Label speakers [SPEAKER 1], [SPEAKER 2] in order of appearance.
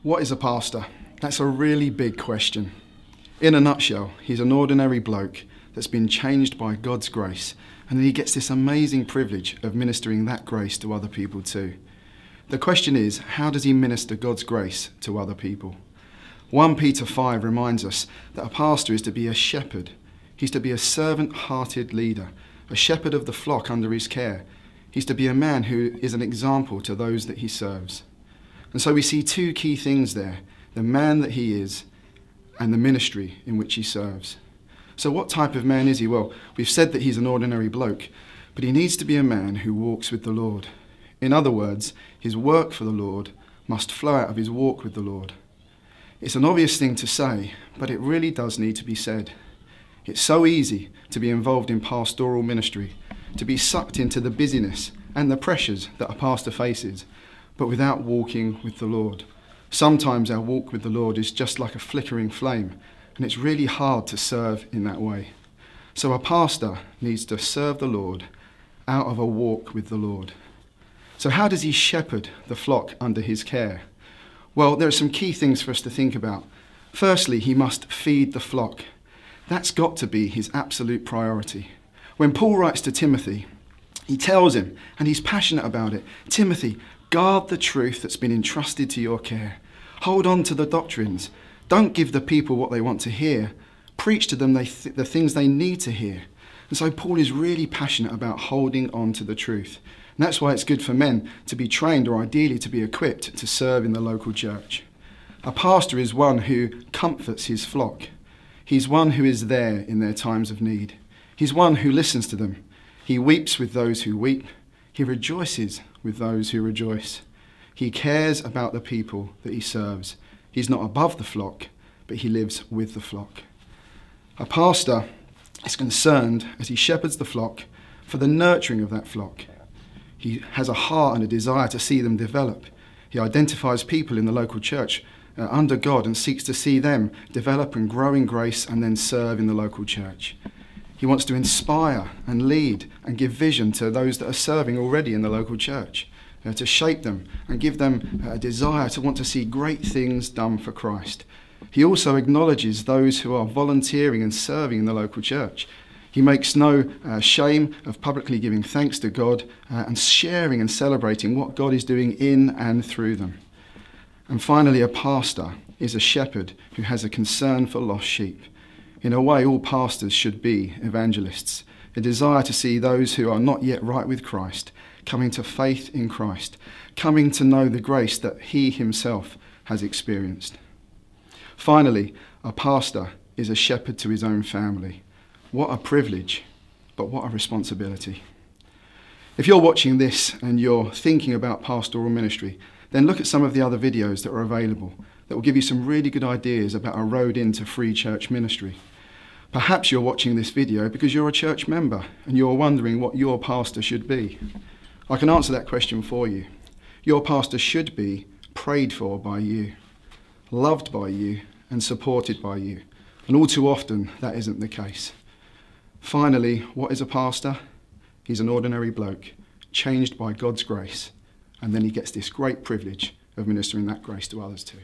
[SPEAKER 1] What is a pastor? That's a really big question. In a nutshell, he's an ordinary bloke that's been changed by God's grace, and then he gets this amazing privilege of ministering that grace to other people too. The question is, how does he minister God's grace to other people? 1 Peter 5 reminds us that a pastor is to be a shepherd. He's to be a servant-hearted leader, a shepherd of the flock under his care. He's to be a man who is an example to those that he serves. And so we see two key things there, the man that he is and the ministry in which he serves. So what type of man is he? Well, we've said that he's an ordinary bloke, but he needs to be a man who walks with the Lord. In other words, his work for the Lord must flow out of his walk with the Lord. It's an obvious thing to say, but it really does need to be said. It's so easy to be involved in pastoral ministry, to be sucked into the busyness and the pressures that a pastor faces, but without walking with the Lord. Sometimes our walk with the Lord is just like a flickering flame, and it's really hard to serve in that way. So a pastor needs to serve the Lord out of a walk with the Lord. So how does he shepherd the flock under his care? Well, there are some key things for us to think about. Firstly, he must feed the flock. That's got to be his absolute priority. When Paul writes to Timothy, he tells him, and he's passionate about it, Timothy, guard the truth that's been entrusted to your care. Hold on to the doctrines. Don't give the people what they want to hear. Preach to them the things they need to hear. And so Paul is really passionate about holding on to the truth. And that's why it's good for men to be trained, or ideally to be equipped to serve in the local church. A pastor is one who comforts his flock. He's one who is there in their times of need. He's one who listens to them. He weeps with those who weep. He rejoices with those who rejoice. He cares about the people that he serves. He's not above the flock, but he lives with the flock. A pastor is concerned as he shepherds the flock for the nurturing of that flock. He has a heart and a desire to see them develop. He identifies people in the local church under God and seeks to see them develop and grow in grace and then serve in the local church. He wants to inspire and lead and give vision to those that are serving already in the local church, to shape them and give them a desire to want to see great things done for Christ. He also acknowledges those who are volunteering and serving in the local church. He makes no shame of publicly giving thanks to God and sharing and celebrating what God is doing in and through them. And finally, a pastor is a shepherd who has a concern for lost sheep. In a way, all pastors should be evangelists, a desire to see those who are not yet right with Christ coming to faith in Christ, coming to know the grace that he himself has experienced. Finally, a pastor is a shepherd to his own family. What a privilege, but what a responsibility. If you're watching this and you're thinking about pastoral ministry, then look at some of the other videos that are available that will give you some really good ideas about a road into free church ministry. Perhaps you're watching this video because you're a church member and you're wondering what your pastor should be. I can answer that question for you. Your pastor should be prayed for by you, loved by you, and supported by you. And all too often, that isn't the case. Finally, what is a pastor? He's an ordinary bloke, changed by God's grace, and then he gets this great privilege of ministering that grace to others too.